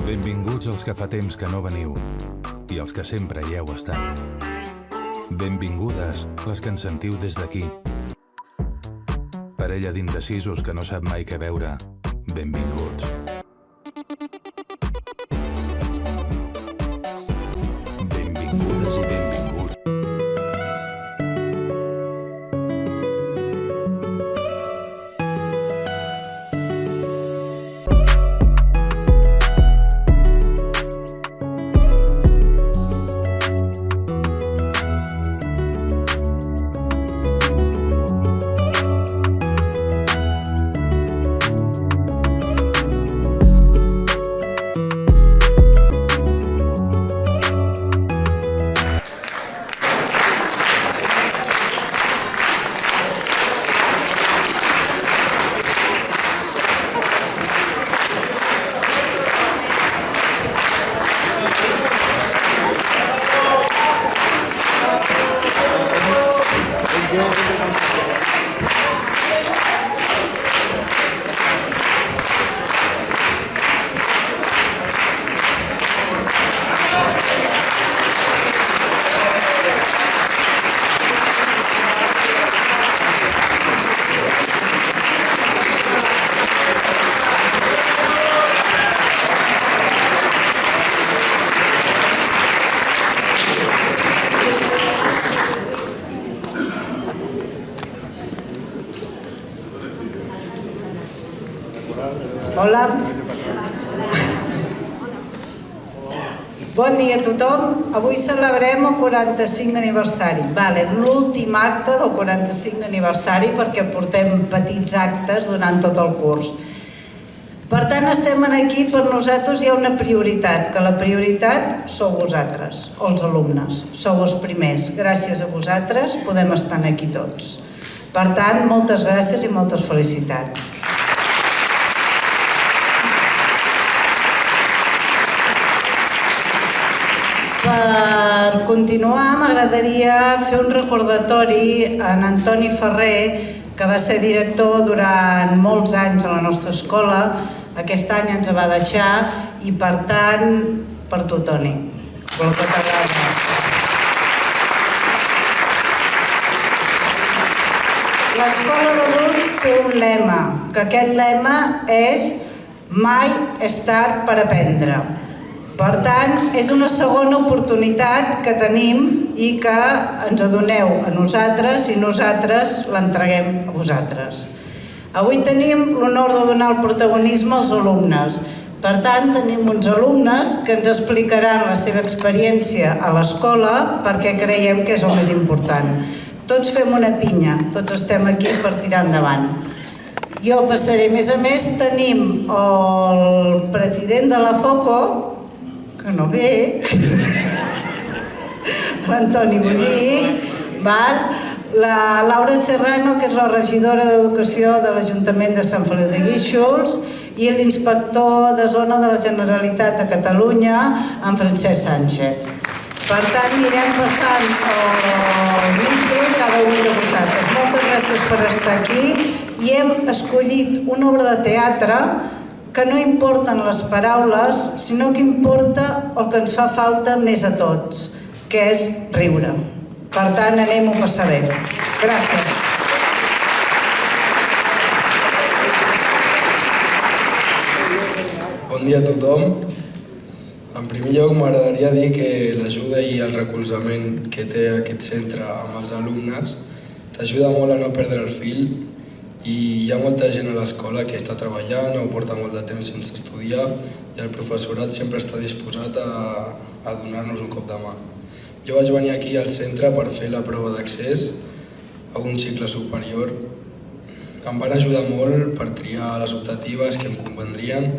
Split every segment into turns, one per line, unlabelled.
Benvinguts els que fa temps que no veniu i els que sempre hi heu estat. Benvingudes les que ens sentiu des d'aquí. Parella d'indecisos que no sap mai què veure. Benvinguts. Benvingudes i benvinguts.
Hola. Bon dia a tothom. Avui celebrem el 45 aniversari. L'últim acte del 45 aniversari perquè portem petits actes durant tot el curs. Per tant, estem aquí per nosaltres hi ha una prioritat, que la prioritat sou vosaltres, els alumnes. Sou els primers. Gràcies a vosaltres podem estar aquí tots. Per tant, moltes gràcies i moltes felicitats. Per continuar, m'agradaria fer un recordatori a en Antoni Ferrer, que va ser director durant molts anys a la nostra escola. Aquest any ens va deixar i, per tant, per tu, Toni. L'escola d'adults té un lema, que aquest lema és mai és tard per aprendre. Per tant, és una segona oportunitat que tenim i que ens adoneu a nosaltres i nosaltres l'entreguem a vosaltres. Avui tenim l'honor de donar el protagonisme als alumnes. Per tant, tenim uns alumnes que ens explicaran la seva experiència a l'escola perquè creiem que és el més important. Tots fem una pinya, tots estem aquí per tirar endavant. Jo passaré, a més, tenim el president de la FOCO, que no ve, l'Antoni Bollí, la Laura Serrano, que és la regidora d'Educació de l'Ajuntament de Sant Feliu de Guíxols, i l'inspector de zona de la Generalitat de Catalunya, en Francesc Sánchez. Per tant, anirem passant el micro a cada un de vosaltres. Moltes gràcies per estar aquí i hem escollit una obra de teatre que no importen les paraules, sinó que importa el que ens fa falta més a tots, que és riure. Per tant, anem-ho a passar bé. Gràcies.
Bon dia a tothom. En primer lloc, m'agradaria dir que l'ajuda i el recolzament que té aquest centre amb els alumnes t'ajuda molt a no perdre el fil. I hi ha molta gent a l'escola que està treballant o porta molt de temps sense estudiar i el professorat sempre està disposat a donar-nos un cop de mà. Jo vaig venir aquí al centre per fer la prova d'accés a un cicle superior. Em van ajudar molt per triar les optatives que em convendrien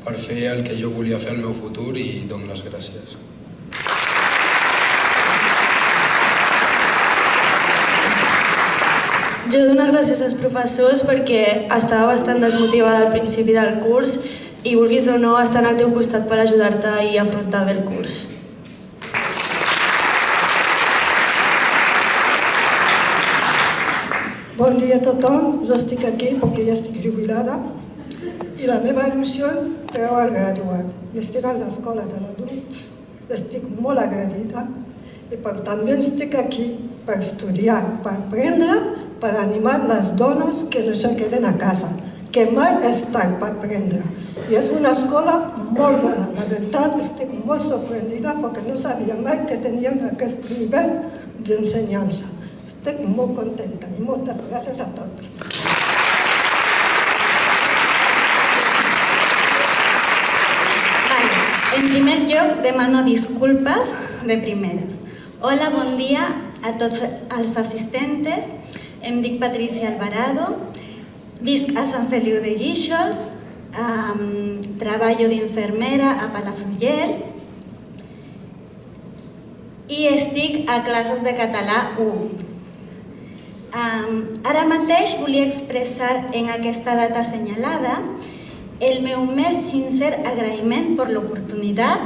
per fer el que jo volia fer al meu futur i dono les gràcies.
Jo dono gràcies als professors perquè estava bastant desmotivada al principi del curs i, vulguis o no, estan al teu costat per ajudar-te i afrontar bé el curs.
Bon dia a tothom, jo estic aquí perquè ja estic jubilada I la meva il·lusió era el graduat. I estic a l'escola de l'adults. Estic molt agradida. I també estic aquí per estudiar, per aprendre, per animar les dones que no se queden a casa, que mai és tard per aprendre. I és una escola molt bona. La veritat, estic molt sorprendida perquè no sabia mai que teníem aquest nivell d'ensenyança. Estic molt contenta i moltes gràcies a tots.
En primer lloc, demano disculpes de primeres. Hola, bon dia a tots els assistentes. Em dic Patricia Alvarado, visc a Sant Feliu de Guíxols, treballo d'infermera a Palafrugell i estic a classes de català 1. Ara mateix volia expressar en aquesta data assenyalada el meu més sincer agraïment per l'oportunitat,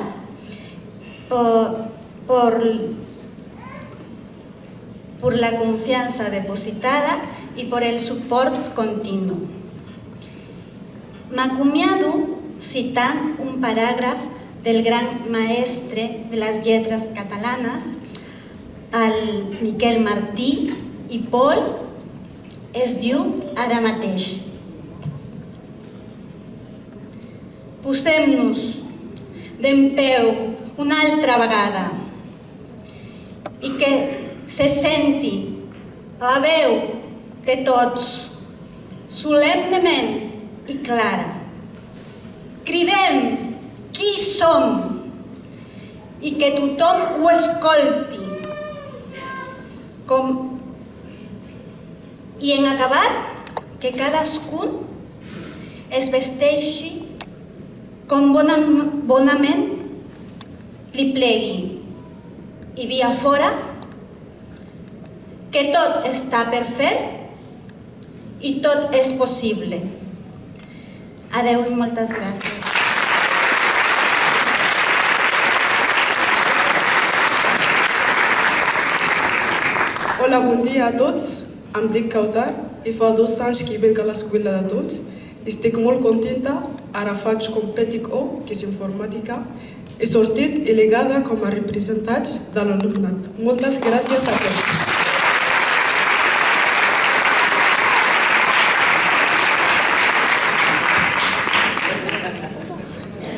per la confiança depositada i per el suport continu. M'acomiado citant un paràgraf del gran maestre de les lletres catalanes, el Miquel Martí i Pol, es diu ara mateix: posem-nos d'empeu una altra vegada i que se senti la veu de tots solemnement i clara. Cridem qui som i que tothom ho escolti. I en acabat, que cadascun es vesteixi com bonament li plegui. I via fora, que tot està per fer i tot és possible. Adeu i moltes gràcies.
Hola, bon dia a tots. Em dic Kautar i fa 2 anys que vinc a l'escola d'adults. Estic molt contenta. Ara faig com Petit O, que és informàtica. He sortit elegada com a representats de l'alumnat. Moltes gràcies a tots.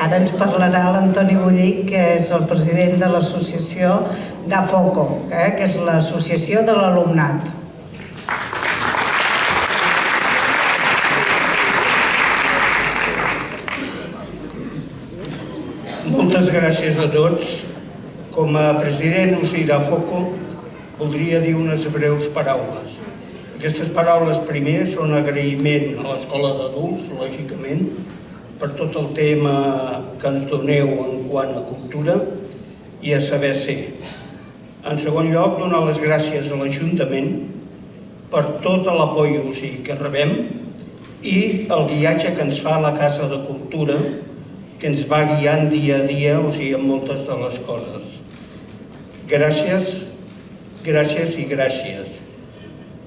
Ara ens parlarà l'Antoni Bullic, que és el president de l'associació d'AFOCO, que és l'associació de l'alumnat.
Moltes gràcies a tots. Com a president d'AFOCO voldria dir unes breus paraules. Aquestes paraules primer són agraïment a l'escola d'adults, lògicament, per tot el tema que ens doneu en quant a cultura i a saber ser. En segon lloc, donar les gràcies a l'Ajuntament per tot l'apoi que rebem i el guiatge que ens fa la Casa de Cultura, que ens va guiant dia a dia en moltes de les coses. Gràcies, gràcies i gràcies.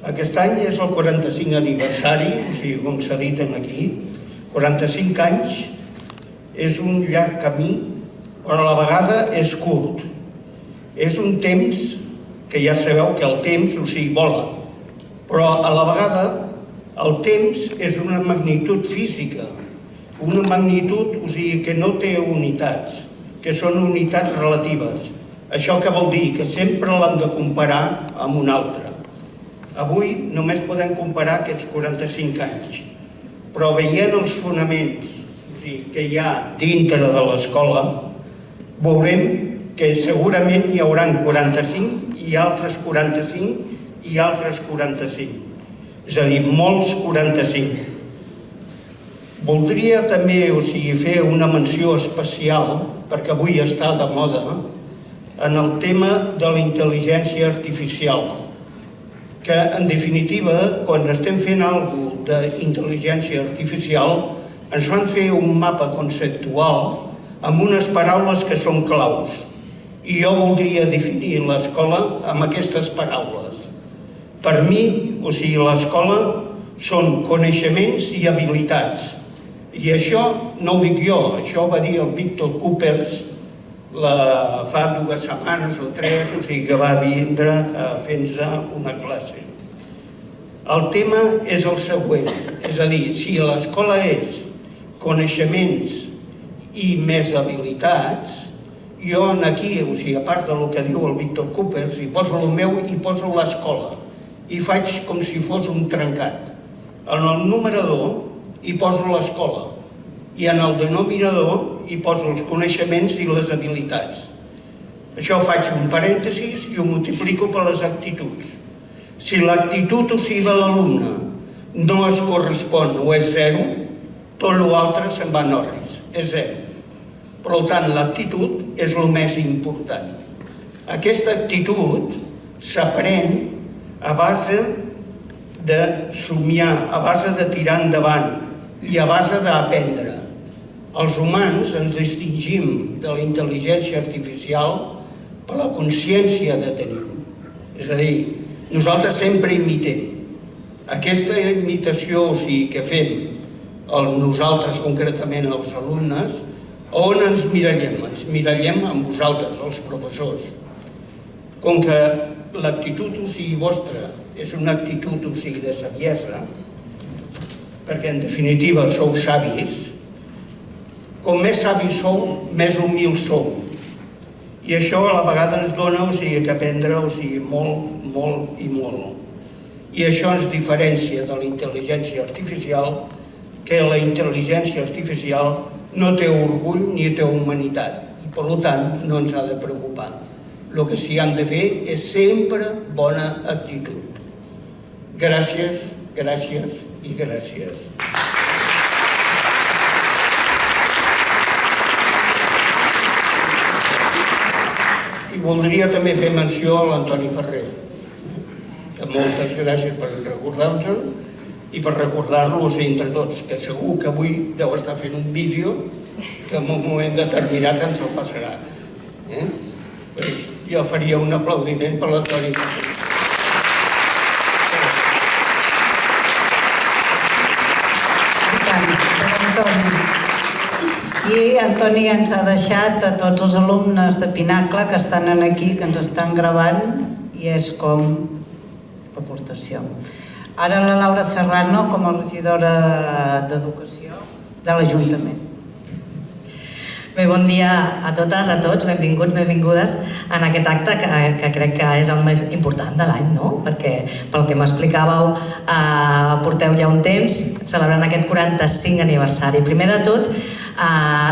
Aquest any és el 45 aniversari, com s'ha dit aquí. 45 anys és un llarg camí, però a la vegada és curt. És un temps que ja sabeu que el temps vola, però a la vegada el temps és una magnitud física, una magnitud que no té unitats, que són unitats relatives. Això què vol dir? Que sempre l'hem de comparar amb un altre. Avui només podem comparar aquests 45 anys, però veient els fonaments que hi ha dintre de l'escola, veurem que segurament hi haurà 45 i altres 45 i altres 45. És a dir, molts 45. Voldria també fer una menció especial, perquè avui està de moda, en el tema de la intel·ligència artificial, que en definitiva, quan estem fent alguna cosa d'intel·ligència artificial, ens fan fer un mapa conceptual amb unes paraules que són claus. I jo voldria definir l'escola amb aquestes paraules. Per mi, l'escola són coneixements i habilitats. I això no ho dic jo, això ho va dir el Víctor Coopers fa 2 setmanes o 3, o sigui que va vindre fent-nos una classe. El tema és el següent, és a dir, si l'escola és coneixements i més habilitats, jo aquí, o sigui, a part del que diu el Víctor Coopers, hi poso el meu i poso l'escola. I faig com si fos un trencat. En el numerador hi poso l'escola i en el denominador hi poso els coneixements i les habilitats. Això faig un parèntesis i ho multiplico per les actituds. Si l'actitud, o sigui, de l'alumne no es correspon o és 0, tot l'altre se'n va en orris, és 0. Per tant, l'actitud és el més important. Aquesta actitud s'aprèn a base de somiar, a base de tirar endavant i a base d'aprendre. Els humans ens distingim de la intel·ligència artificial per la consciència que tenim. És a dir, nosaltres sempre imitem. Aquesta imitació, o sigui, que fem nosaltres, concretament els alumnes, on ens mirallem? Ens mirallem amb vosaltres, els professors. Com que l'actitud, o sigui, vostra, és una actitud, o sigui, de saviesa, perquè en definitiva sou savis, com més savis sou, més humils sou. I això a la vegada ens dona, o sigui, que aprendre, o sigui, molt, molt i molt. I això ens diferencia de la intel·ligència artificial, que la intel·ligència artificial no té orgull ni té humanitat i per tant no ens ha de preocupar. El que sí han de fer és sempre bona actitud. Gràcies, gràcies i gràcies. I voldria també fer menció a l'Antoni Ferrer, que moltes gràcies per recordar-nos i per recordar-lo entre tots, que segur que avui deu estar fent un vídeo que en un moment determinat ens el passarà. Jo faria un aplaudiment per l'Antoni.
I Antoni ens ha deixat a tots els alumnes de Pinacle que estan aquí, que ens estan gravant, i és com l'aportació. Ara la Laura Serrano, com a regidora d'Educació de l'Ajuntament.
Bé, bon dia a totes, a tots, benvinguts, benvingudes en aquest acte que crec que és el més important de l'any, no? Perquè, pel que m'explicàveu, porteu ja un temps celebrant aquest 45 aniversari. Primer de tot,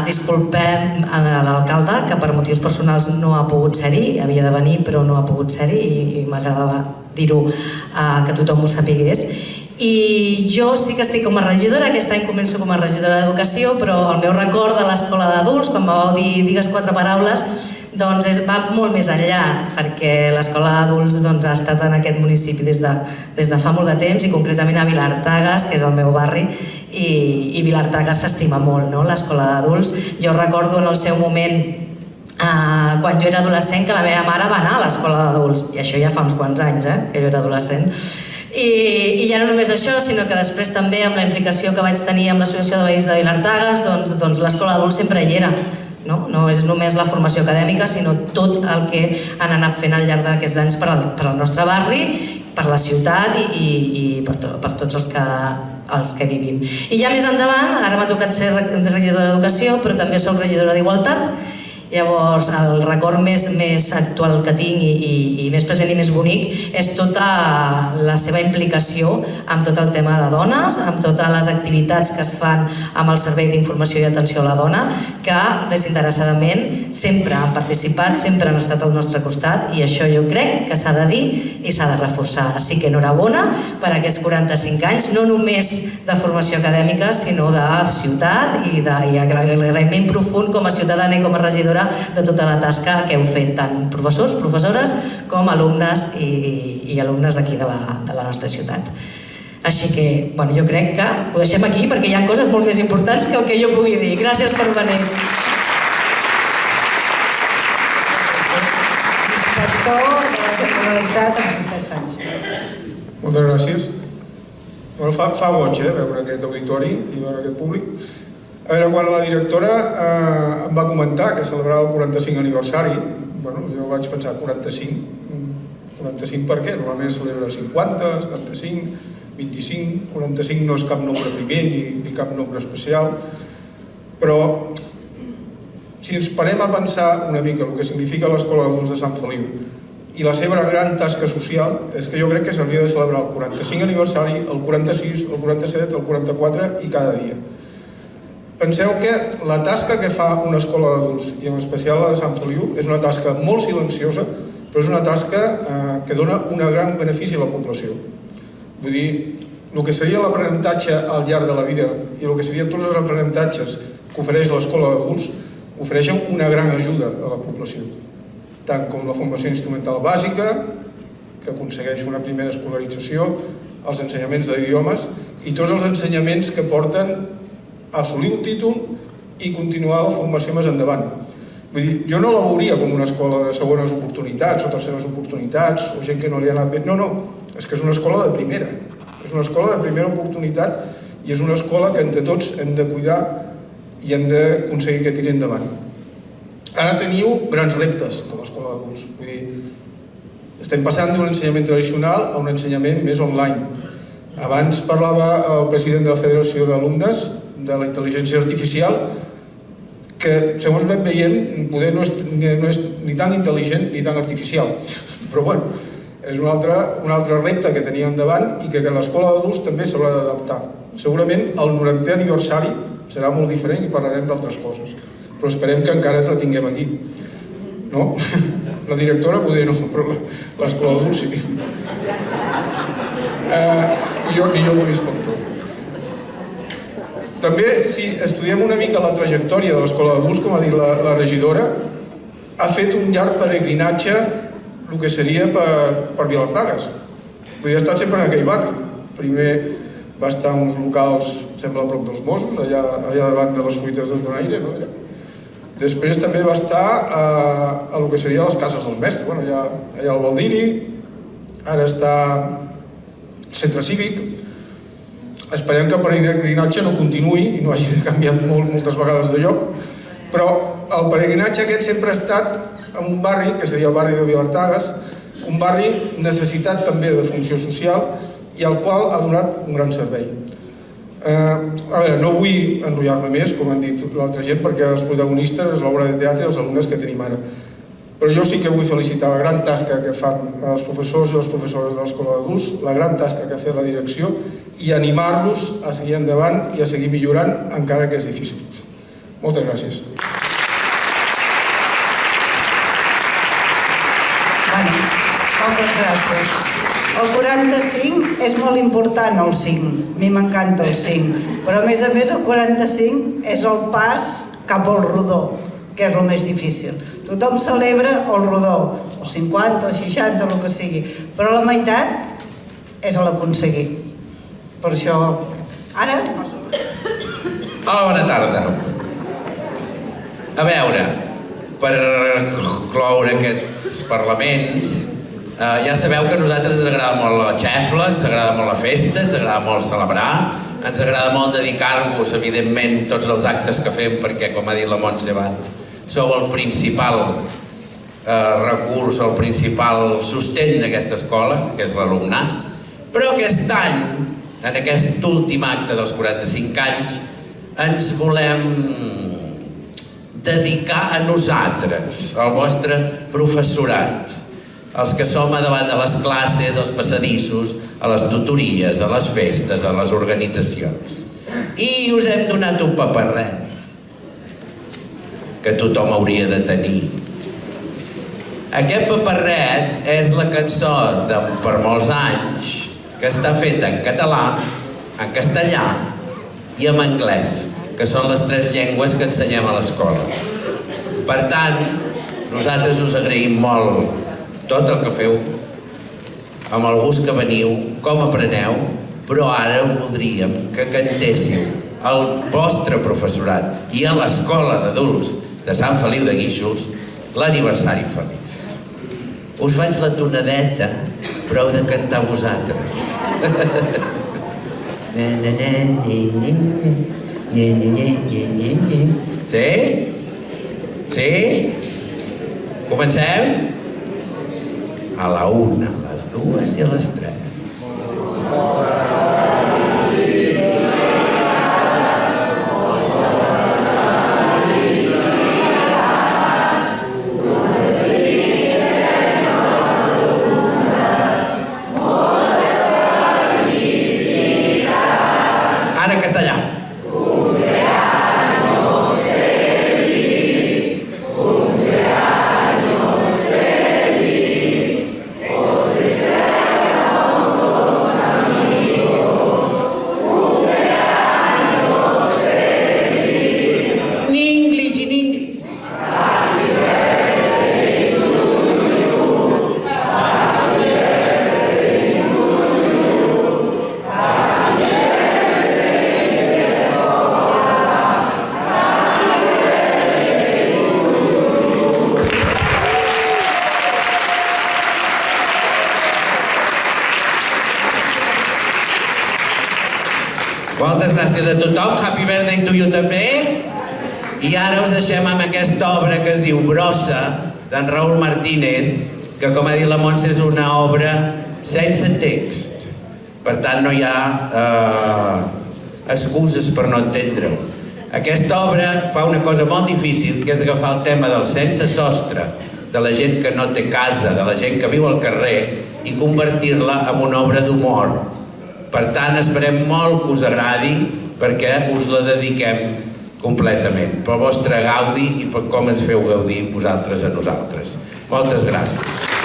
disculpem l'alcalde, que per motius personals no ha pogut ser-hi, havia de venir però no ha pogut ser-hi i m'agradava dir-ho, que tothom ho sapigués. I jo sí que estic com a regidora, aquest any començo com a regidora d'Educació, però el meu record de l'escola d'adults, quan m'vau dir digues 4 paraules, doncs va molt més enllà, perquè l'escola d'adults ha estat en aquest municipi des de fa molt de temps, i concretament a Vilartagas, que és el meu barri, i Vilartagas s'estima molt, l'escola d'adults. Jo recordo en el seu moment, quan jo era adolescent, que la meva mare va anar a l'escola d'adults, i això ja fa uns quants anys, que jo era adolescent. I ja no només això, sinó que després també amb la implicació que vaig tenir amb l'Associació de Veïns de Vilartagas, doncs l'escola d'adults sempre hi era. No és només la formació acadèmica, sinó tot el que han anat fent al llarg d'aquests anys per al nostre barri, per la ciutat i per tots els que vivim. I ja més endavant, ara m'ha tocat ser regidora d'Educació, però també soc regidora d'Igualtat. Llavors, el record més actual que tinc i més present i més bonic és tota la seva implicació amb tot el tema de dones, amb totes les activitats que es fan amb el Servei d'Informació i Atenció a la Dona, que desinteressadament sempre han participat, sempre han estat al nostre costat, i això jo crec que s'ha de dir i s'ha de reforçar. Així que enhorabona per aquests 45 anys, no només de formació acadèmica, sinó de ciutat, i l'agraïment profund com a ciutadana i com a regidora de tota la tasca que heu fet, tant professors, professores, com alumnes i alumnes d'aquí de la nostra ciutat. Així que, jo crec que ho deixem aquí perquè hi ha coses molt més importants que el que jo pugui dir. Gràcies per venir.
Inspector de la Generalitat, en Francesc Sánchez.
Moltes gràcies. Fa goig veure aquest auditori i veure aquest públic. A veure, quan la directora em va comentar que celebrava el 45 aniversari, jo vaig pensar 45 per què? Normalment celebra 50, 75, 25, 45 no és cap nombre primer ni cap nombre especial, però si ens parem a pensar una mica el que significa l'Escola d'Adults de Sant Feliu i la seva gran tasca social, és que jo crec que s'hauria de celebrar el 45 aniversari, el 46, el 47, el 44 i cada dia. Penseu que la tasca que fa una escola d'adults, i en especial la de Sant Feliu, és una tasca molt silenciosa, però és una tasca que dona un gran benefici a la població. Vull dir, el que seria l'aprenentatge al llarg de la vida i el que serien tots els aprenentatges que ofereix l'escola d'adults ofereixen una gran ajuda a la població, tant com la formació instrumental bàsica, que aconsegueix una primera escolarització, els ensenyaments d'idiomes i tots els ensenyaments que porten a assolir un títol i continuar la formació més endavant. Vull dir, jo no la veuria com una escola de segones oportunitats o terceres oportunitats o gent que no li ha anat bé. No, és que és una escola de primera. És una escola de primera oportunitat i és una escola que entre tots hem de cuidar i hem d'aconseguir que tiri endavant. Ara teniu grans reptes com a escola d'adults. Vull dir, estem passant d'un ensenyament tradicional a un ensenyament més online. Abans parlava el president de la Federació d'Alumnes de la intel·ligència artificial, que segons vam veient poder no és ni tan intel·ligent ni tan artificial, però bueno, és un altre repte que teníem davant i que l'escola d'adults també s'haurà d'adaptar. Segurament el 90è aniversari serà molt diferent i parlarem d'altres coses, però esperem que encara la tinguem aquí, no? La directora poder no, però l'escola d'adults sí. Ni jo ho he vist com tot. També, si estudiem una mica la trajectòria de l'escola d'adults, com ha dit la regidora, ha fet un llarg peregrinatge el que seria per Vilartagas. Vull dir, ha estat sempre en aquell barri. Primer va estar en uns locals, sembla a prop dels Mossos, allà davant de les fruites del Donaire, no? Després també va estar a el que seria les cases dels mestres, allà al Baldiri, ara està al centre cívic. Esperem que el peregrinatge no continuï i no hagi de canviar moltes vegades de lloc, però el peregrinatge aquest sempre ha estat en un barri, que seria el barri de Vilartagas, un barri necessitat també de funció social i al qual ha donat un gran servei. A veure, no vull enrotllar-me més, com han dit l'altra gent, perquè els protagonistes és l'obra de teatre i els alumnes que tenim ara. Però jo sí que vull felicitar la gran tasca que fan els professors i les professores de l'escola d'adults, la gran tasca que ha fet la direcció i animar-los a seguir endavant i a seguir millorant, encara que és difícil. Moltes gràcies.
Moltes gràcies. El 45 és molt important, el 5. A mi m'encanta el 5. Però a més, el 45 és el pas cap al rodó, que és el més difícil. Tothom celebra el rodó, el 50, el 60, el que sigui, però la meitat és l'aconseguir. Per això, ara...
Hola, bona tarda. A veure, per cloure aquests parlaments, ja sabeu que a nosaltres ens agrada molt la xefla, ens agrada molt la festa, ens agrada molt celebrar, ens agrada molt dedicar-vos, evidentment, tots els actes que fem, perquè, com ha dit la Montse abans, sou el principal recurs, el principal sostén d'aquesta escola, que és l'alumnat. Però aquest any, en aquest últim acte dels 45 anys, ens volem dedicar a nosaltres, al vostre professorat, els que som a davant de les classes, als passadissos, a les tutories, a les festes, a les organitzacions. I us hem donat un paperret que tothom hauria de tenir. Aquest paperret és la cançó de per molts anys que està feta en català, en castellà i en anglès, que són les 3 llengües que ensenyem a l'escola. Per tant, nosaltres us agraïm molt tot el que feu, amb el gust que veniu, com apreneu, però ara voldríem que cantéssiu al vostre professorat i a l'escola d'adults de Sant Feliu de Guíxols l'aniversari feliç. Us faig la tonadeta, però heu de cantar vosaltres. Sí? Sí? Comencem? A la 1, a les 2 i a les 3. Ara en castellà. Moltes gràcies a tothom, happy birthday to you també. I ara us deixem amb aquesta obra que es diu Brossa, d'en Raúl Martínez, que com ha dit la Montse és una obra sense text. Per tant, no hi ha excuses per no entendre-ho. Aquesta obra fa una cosa molt difícil, que és agafar el tema del sense sostre, de la gent que no té casa, de la gent que viu al carrer, i convertir-la en una obra d'humor. Per tant, esperem molt que us agradi, perquè us la dediquem completament, pel vostre gaudi i per com ens feu gaudir vosaltres a nosaltres. Moltes gràcies.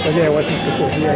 Talleu, fins que sortia.